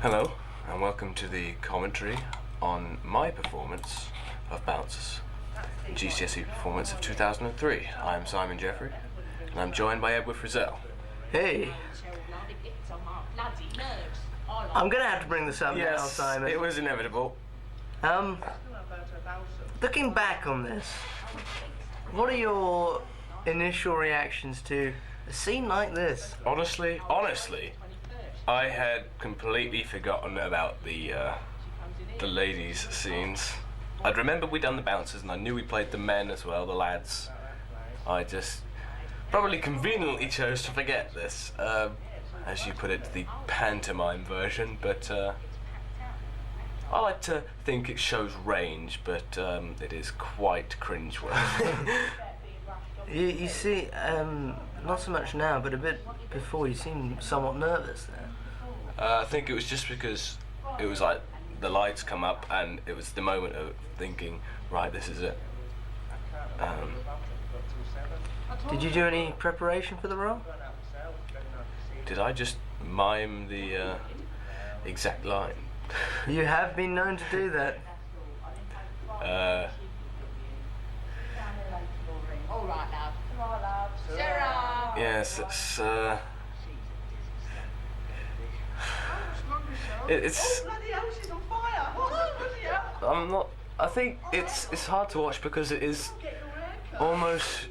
Hello, and welcome to the commentary on my performance of Bouncers, GCSE performance of 2003. I am Simon Jeffrey, and I'm joined by Edward Frizzell. Hey. I'm gonna have to bring this up now, Simon. It was inevitable. Looking back on this, what are your initial reactions to a scene like this? Honestly, I had completely forgotten about the ladies' scenes. I'd remember we'd done the bouncers, and I knew we played the men as well, the lads. I just probably conveniently chose to forget this, as you put it, the pantomime version. But I like to think it shows range, but it is quite cringeworthy. You see, not so much now, but a bit before, you seem somewhat nervous there. I think it was just because it was like the lights come up and it was the moment of thinking, right, this is it. Did you do any preparation for the role? Did I just mime the exact line? You have been known to do that. Yes, it's I'm not. I think it's hard to watch because it is almost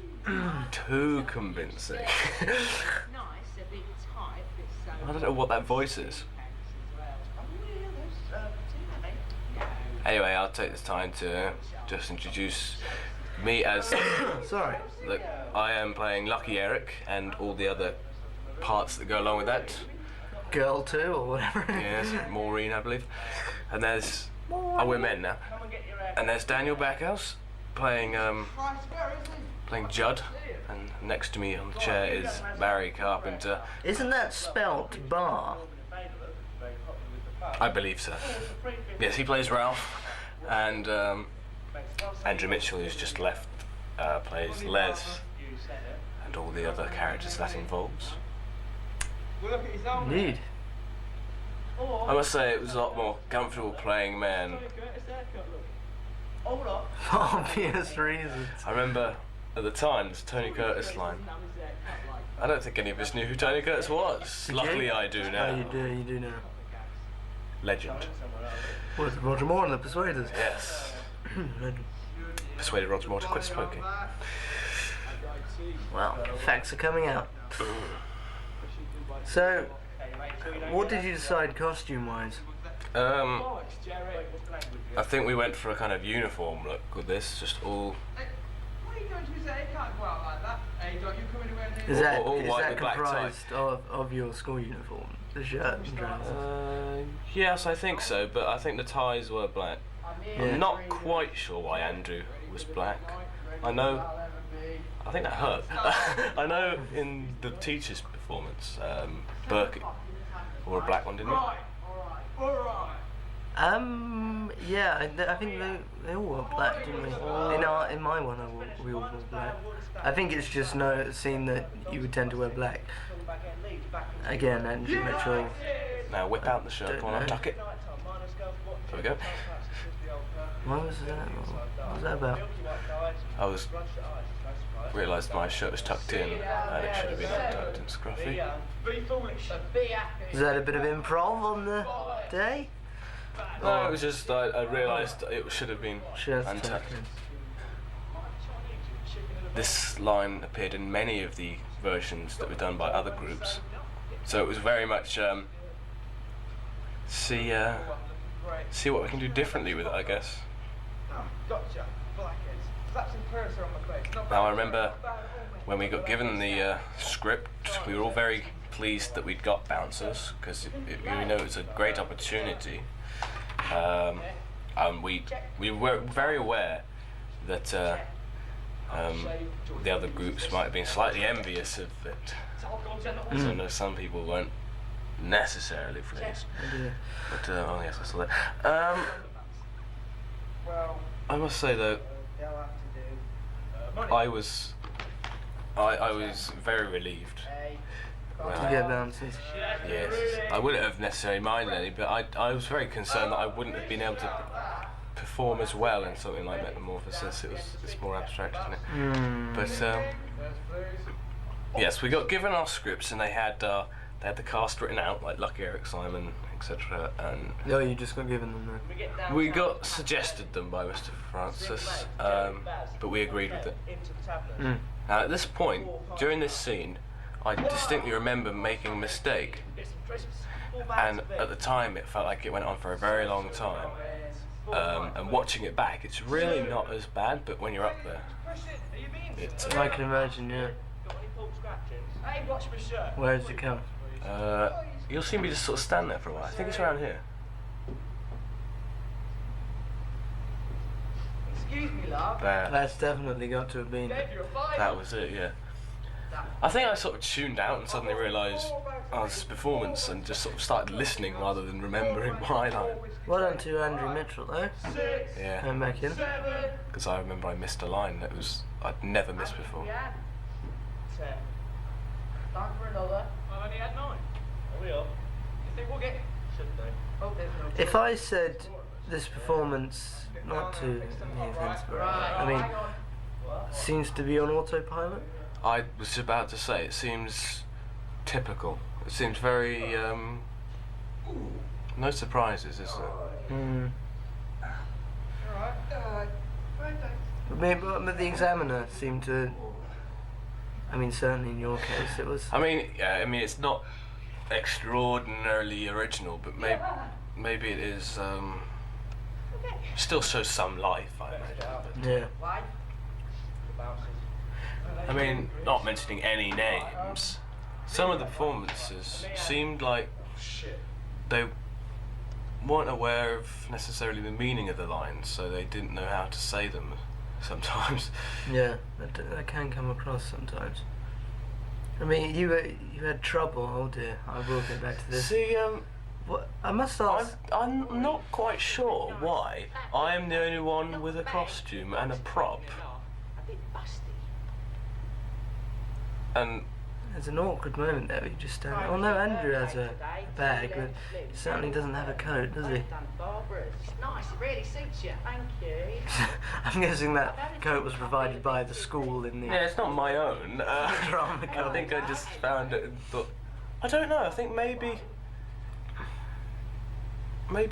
too convincing. I don't know what that voice is. Anyway, I'll take this time to just introduce me as Sorry. Look, I am playing Lucky Eric and all the other parts that go along with that. Girl too, or whatever. Yes, Maureen, I believe. And there's we're men now. And there's Daniel Backhouse playing Judd, and next to me on the chair is Barry Carpenter. Isn't that spelt bar? I believe so. Yes, he plays Ralph, and Andrew Mitchell, who's just left, plays Les, and all the other characters that involves. Indeed. I must say it was a lot more comfortable playing men. For obvious reasons. I remember at the time, this Tony Curtis line. I don't think any of us knew who Tony Curtis was. Did Luckily you? I do now. Oh, you do now. Legend. Was it Roger Moore and the Persuaders? Yes. Legend. Persuaded Roger Moore to quit smoking. Well, facts are coming out. So, what did you decide costume-wise? I think we went for a kind of uniform look with this, just all Is that, all is white that with black tie. comprised of your school uniform? The shirt and trousers? Yes, I think so, but I think the ties were black. Yeah. I'm not quite sure why Andrew was black. I think that hurt. I know in the teacher's performance, Burke wore a black one, didn't he? Yeah, I think they all wore black, didn't we? In my one, we all wore black. I think it's just seen that you would tend to wear black. Again, Andrew Mitchell. Now whip out the shirt, come on, untuck it. There we go. What was that? What was that about? I realised my shirt was tucked in and it should have been untucked and scruffy. Was that a bit of improv on the day? No, it was just I realised it should have been Shirts untucked. tucked in. This line appeared in many of the versions that were done by other groups, so it was very much see what we can do differently with it, I guess. Now I remember when we got given the script, we were all very pleased that we'd got Bouncers, because we know it was a great opportunity. And we were very aware that the other groups might have been slightly envious of it. So I know some people weren't necessarily pleased. But oh yes, I saw that. I must say though, I was very relieved to get bounces. Yes, I wouldn't have necessarily minded any, but I was very concerned that I wouldn't have been able to perform as well in something like Metamorphosis. It's more abstract, isn't it? But yes, we got given our scripts, and they had the cast written out, like Lucky Eric Simon, etc. And Oh, you just got given them we got suggested them by Mr. Francis, but we agreed with it. then. Now, at this point, during this scene, I distinctly remember making a mistake, and at the time it felt like it went on for a very long time. And watching it back, it's really not as bad, but when you're up there, it's I can imagine, yeah. Where does it come? you'll see me just sort of stand there for a while. I think it's around here. Excuse me, love. There. That's definitely got to have been. That was it, yeah. I think I sort of tuned out and suddenly realised this performance and just sort of started listening rather than remembering my line. Well done to Andrew Mitchell, though. Yeah, Coming back in. because I remember I missed a line that I'd never missed before. Yeah. 10. Time for another. I've only had 9. Are we up? You think we'll get? Shouldn't do. Oh, there's no. If I said this performance, not to any offence, but I mean, seems to be on autopilot. I was about to say, it seems typical. It seems very, no surprises, is there? But the examiner seemed to. I mean, certainly in your case, it was. I mean, yeah, it's not extraordinarily original, but maybe it is, still shows some life, I imagine. Yeah. I mean, not mentioning any names, some of the performances seemed like they weren't aware of necessarily the meaning of the lines, so they didn't know how to say them sometimes. Yeah, that can come across sometimes. I mean, you had trouble. Oh dear, I will get back to this. See, What, I must ask. I'm not quite sure why I am the only one with a costume and a prop. And There's an awkward moment there where you just stand. Oh no, Andrew has a bag, but he certainly doesn't have a coat, does he? It's nice, it really suits you. Thank you. I'm guessing that coat was provided by the school in the yeah, it's not my own. drama I club. think I just found it and thought, I don't know, I think maybe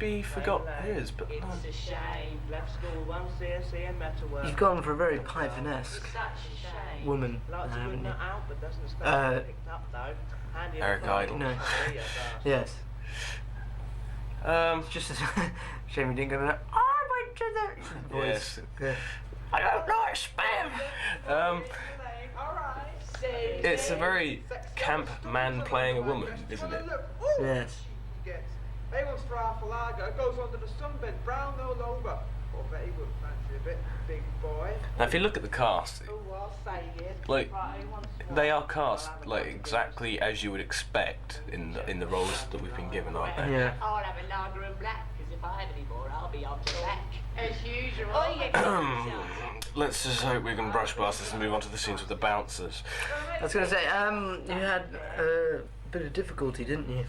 he forgot his, but no. It's a shame. Left school once CSE and metalwork. You've gone for a very Python-esque Such a shame. woman, Like to haven't win you? that out, but doesn't stay picked up though. Handy Eric enough. Idle. No. Yeah, it does. Yes. Um, It's just a shame you didn't go to I went to the voice. Yes. Yeah. I don't like spam. Alright. It's a very camp man playing a woman, isn't it? Yes. He wants for half a lager, goes under the sunbed, brown all over. Well, bet he wouldn't fancy a bit, big boy. Now, if you look at the cast, Oh, I'll say it. like Right, who wants to they are cast like exactly as you would expect in the roles that we've been given, aren't they? Yeah. I'll have a lager and black, because if I have any more, I'll be on to black. As usual. Oh, yeah. Let's just hope we can brush past this and move on to the scenes with the bouncers. I was going to say, you had a bit of difficulty, didn't you?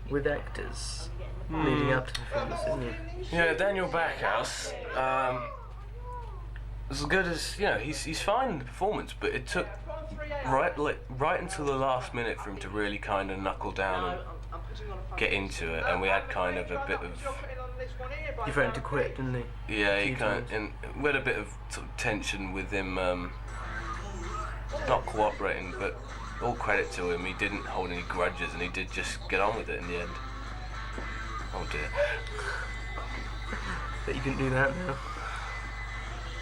With actors leading up to the performance, didn't you? Yeah, Daniel Backhouse, as good as, he's fine in the performance, but it took right until the last minute for him to really kind of knuckle down and get into it, and we had kind of a bit of, He threatened to quit, didn't he? yeah, Few times. and we had a bit of sort of tension with him, not cooperating, but all credit to him, he didn't hold any grudges, and he did just get on with it in the end. Oh dear. But you couldn't do that now.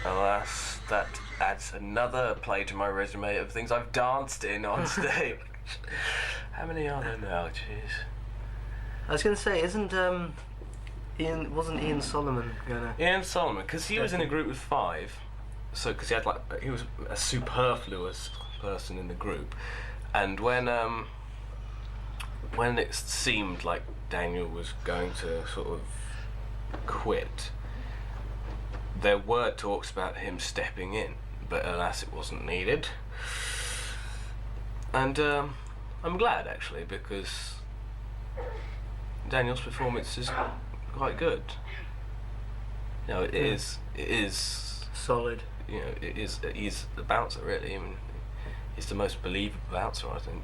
Alas, that adds another play to my resume of things I've danced in on stage. How many are there now? Jeez. I was going to say, wasn't Ian Solomon gonna? Ian Solomon, because he was in a group of 5, so because he was a superfluous person in the group, and when it seemed like Daniel was going to sort of quit, there were talks about him stepping in, but alas, it wasn't needed. And I'm glad actually because Daniel's performance is quite good. You know, it is. Solid. You know, he's the bouncer really. I mean, he's the most believable bouncer, I think.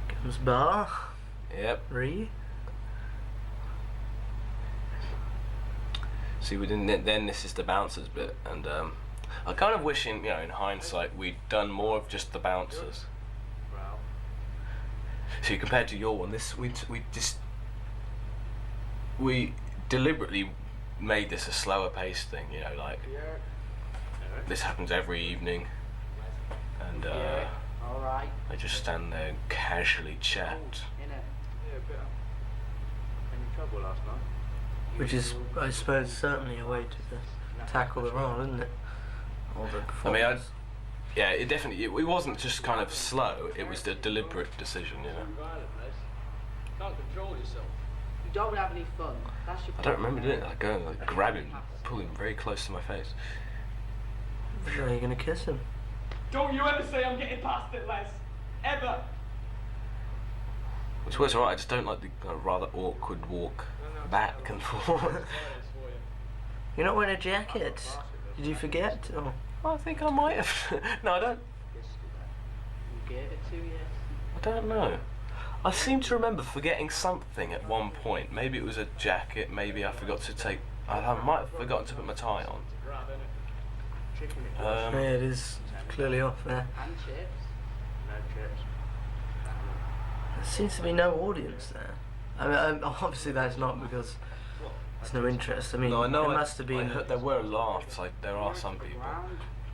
Comes Bar. Yep. Ree. See, we didn't. Then this is the bouncers bit, and I kind of wish, in hindsight, we'd done more of just the bouncers. See, compared to your one, we deliberately made this a slower paced thing. You know, like this happens every evening, and All right. they just stand there and casually chat. In it. Yeah, a bit. Any trouble last night? Which is, I suppose, certainly a way to tackle the role, isn't it? Or the I mean, performance. yeah, it definitely. It wasn't just kind of slow. It was a deliberate decision. You know. Can't control yourself. You don't have any fun. That's your I don't remember doing it. I go and like, grab him, pull him very close to my face. Are you gonna kiss him? Don't you ever say I'm getting past it, Les. Ever. Which was alright. I just don't like the rather awkward walk back and forth. You're not wearing a jacket. Did you forget? Oh. I think I might have. No, I don't. You gave it to you. I don't know. I seem to remember forgetting something at one point. Maybe it was a jacket. Maybe I forgot to take. I might have forgotten to put my tie on. Yeah, it is clearly off there. And chips. No chips. There seems to be no audience there. I mean, obviously that's not because there's no interest. I mean, No, I know. there must have I been. heard there were laughs. Like there are some people.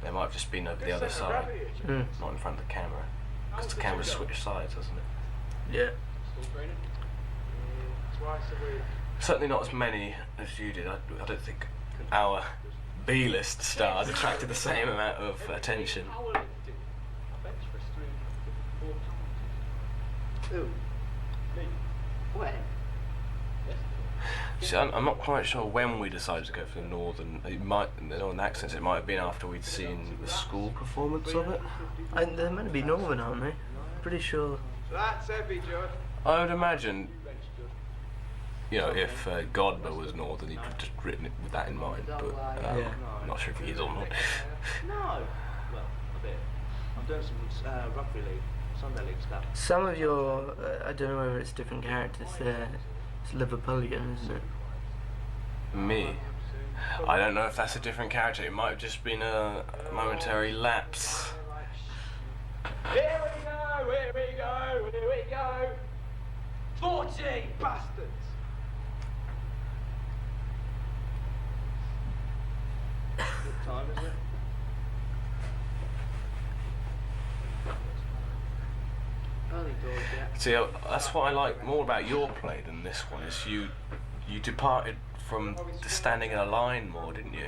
They might have just been over the other side, Mm. not in front of the camera, because the camera switched sides, doesn't it? Yeah. Twice a week. Certainly not as many as you did. I don't think our B-list stars attracted the same amount of attention. Who? When? See, I'm not quite sure when we decided to go for the northern. It might, the northern accents. It might have been after we'd seen the school performance of it. They're meant to be Northern, aren't they? Pretty sure. That's heavy, Judd. I would imagine, if Godber was northern, he could have just written it with that in mind. But Yeah. I'm not sure if he is or not. No. Well, a bit. I'm doing some rugby league, Sunday league stuff. Some of your, I don't know whether it's different characters there. It's Liverpudlian, isn't it? Me. I don't know if that's a different character. It might have just been a momentary lapse. Here we go, here we go, here we go. 40 Bastards! What time is it? Early doors, yeah. See, that's what I like more about your play than this one. Is you departed from the standing in a line more, didn't you?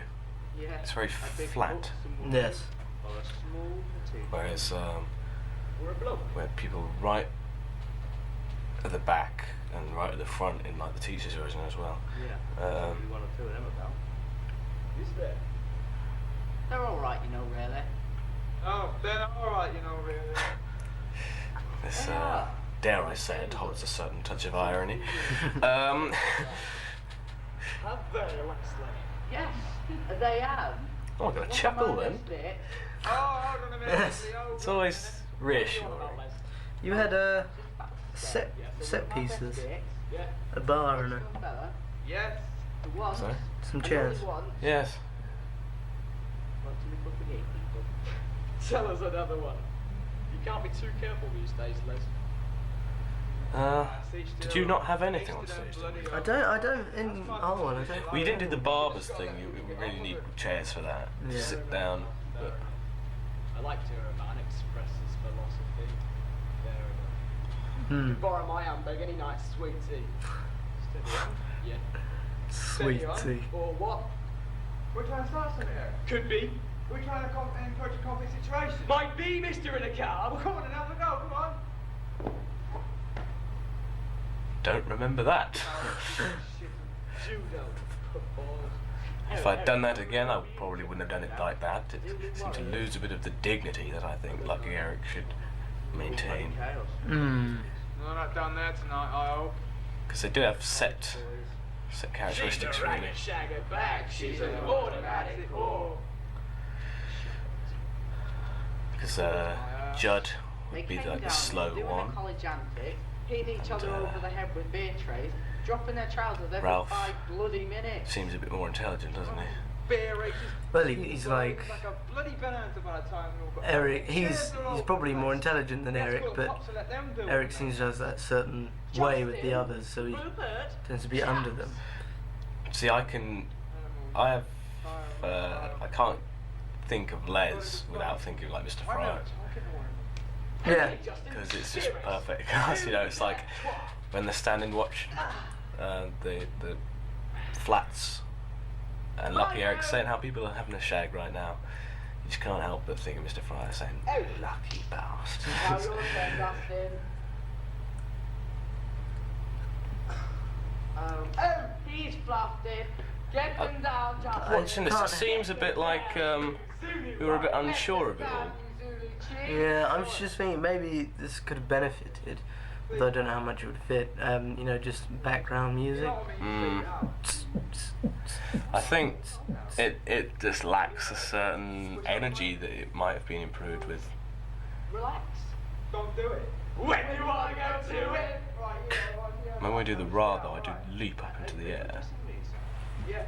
Yeah. It's very A big flat. book, some Yes. or a small petite. Whereas We're a bloke. where people right at the back and right at the front in like the teachers' version as well. Yeah. Um, One or two of them about. Is there? They're all right, really. Oh, they're alright, really. This, Yeah. dare I say it, holds a certain touch of irony. Have they, Leslie? Yes, they have. Oh, I got a chuckle then. Oh, hold on a minute. Yes. It's always reassuring. You had set pieces, Yeah. a bar and Yes. The one. Sorry? some chairs. Yes. Tell us another one. You can't be too careful these days, Les. Did you not have anything on stage? Did you? I don't, in our one, I don't. Well, you didn't do the barbers thing. You really need chairs for that. Yeah. Sit down. But I like to hear a man express his philosophy. There Hmm. Borrow my handbag any night, sweet tea. Steady on. Yeah. Sweet Steady on. tea. Or what? We're trying to start something here. Could be. We're trying to encourage a conflict situation. Might be, mister in a cab. Well, come on and have a go, come on. don't remember that. Judo. Football. If I'd done that again, I probably wouldn't have done it like that. It seemed to lose a bit of the dignity that I think Lucky Eric should maintain. Hmm. No, not down there tonight, I hope. Because they do have set characteristics, really. Because Judd would be like the slow one. Hitting each other over the head with beer trays, dropping their trousers every Ralph 5 bloody minutes. seems a bit more intelligent, doesn't he? Beer races. Well, he's like a bloody bonanza by the time we all got Eric. He's probably more intelligent than Eric, but Eric seems to have that certain way with the others, so he tends to be under them. See, I can't think of Les without thinking like Mr. Fry. Yeah. Because it's just perfect. You know, it's like when they're standing watching the flats, and Lucky Eric's saying how people are having a shag right now. You just can't help but think of Mr. Fryer saying, "Oh, lucky bastards." Oh, he's fluffed it. Get them down, Justin. Watching this, it seems a bit like we were a bit unsure of it all. Yeah, I was just thinking maybe this could have benefited, though I don't know how much it would fit. You know, just background music. I think it just lacks a certain energy that it might have been improved with. Relax. Don't do it. When you want to go to it. When we do the ra though, I do leap up into the air. Yeah.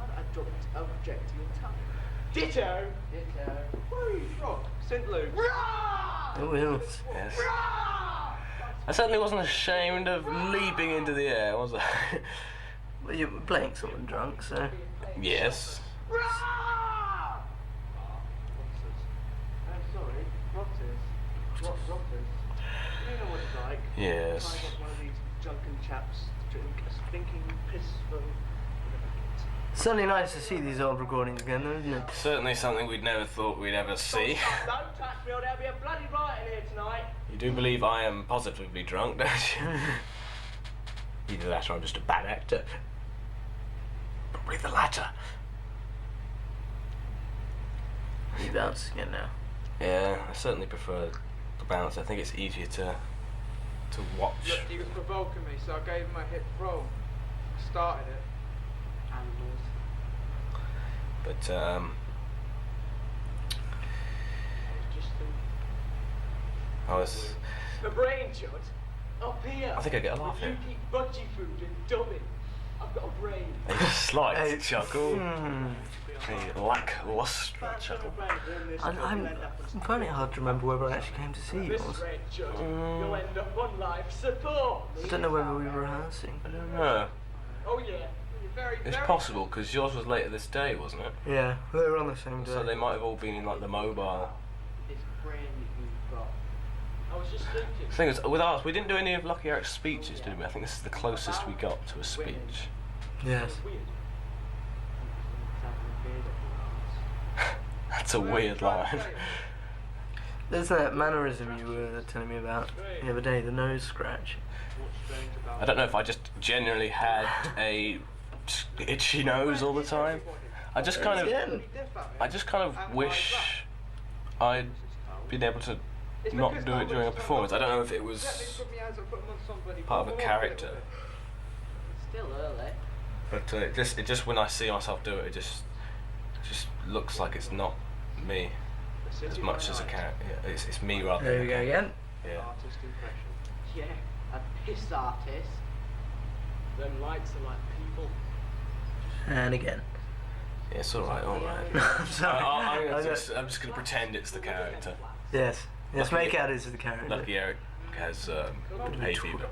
I don't object to your tongue. Ditto. Ditto. Where are you from? St. Luke's. Oh, yes. Yes. I certainly wasn't ashamed of leaping into the air, was I? Well, you were playing someone drunk, so. Yes. Sorry, rotters. Rotters. You know what it's like. Yes. Try and get one of these drunken chaps to drink a stinking piss from. Certainly nice to see these old recordings again, though, isn't it? Certainly something we'd never thought we'd ever see. Don't touch me or there'll be a bloody riot in here tonight. You do believe I am positively drunk, don't you? Either that or I'm just a bad actor. Probably the latter. You bounce again now. Yeah, I certainly prefer the bounce. I think it's easier to watch. Look, he was provoking me, so I gave him a hip throw. Started it. Animals. But I was just thinking. I was. The brain, Judd. Up here. I think I get a laugh You here. keep budgie food and dumbing. I've got a brain. A slight chuckle. Hmm. A lackluster chuckle. I'm finding it hard to remember whether I actually came to see This yours. rate, Judd, you'll end up on life support. I don't know whether we were rehearsing. I don't know. Oh yeah. You're very, It's very possible because yours was later this day, wasn't it? Yeah, they were on the same day. So they might have all been in like the mobile. This brain that you've got. I was just thinking. The thing is, with ours, we didn't do any of Lucky Eric's speeches, did we? I think this is the closest we got to a speech. Yes. Weird. That's a weird line. There's that mannerism you were telling me about the other day, the nose scratch. I don't know if I just genuinely had a itchy nose all the time. I just kind of wish I'd been able to not do it during a performance. I don't know if it was part of a character, It's still early. but it just when I see myself do it, it just looks like it's not me as much as a character. Yeah, it's me rather There than we go a again. yeah. Artist impression. Yeah, a piss artist. Them lights are like people. And again. Yeah, it's all right. I'm sorry. I'm just going to pretend it's the character. Yes. Yes, Lucky- make out as the character. Lucky Eric has hay fever.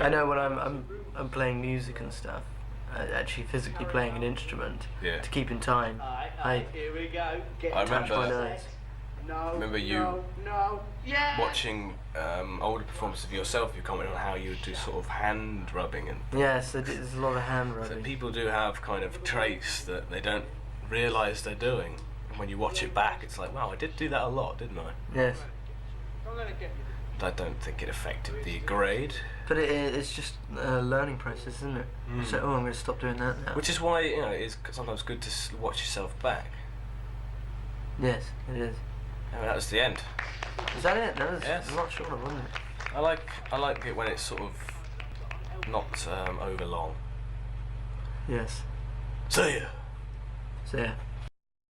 I know when I'm playing music and stuff, actually physically playing an instrument Yeah. to keep in time. Alright, here we go. Get I touch remember- my nose. No. remember you No. Yeah. Watching older performances of yourself, you comment on how you would do sort of hand rubbing, and Yes, there's a lot of hand so rubbing. people do have kind of traits that they don't realise they're doing. And when you watch it back, it's like, wow, I did do that a lot, didn't I? Yes. Don't let it get you. I don't think it affected the grade. But it's just a learning process, isn't it? So, oh, I'm going to stop doing that now. Which is why, you know, it's sometimes good to watch yourself back. Yes, it is. And that was the end. Is that it? That was Yes. a lot shorter, wasn't it? I like it when it's sort of not over long. Yes. See ya. So, yeah.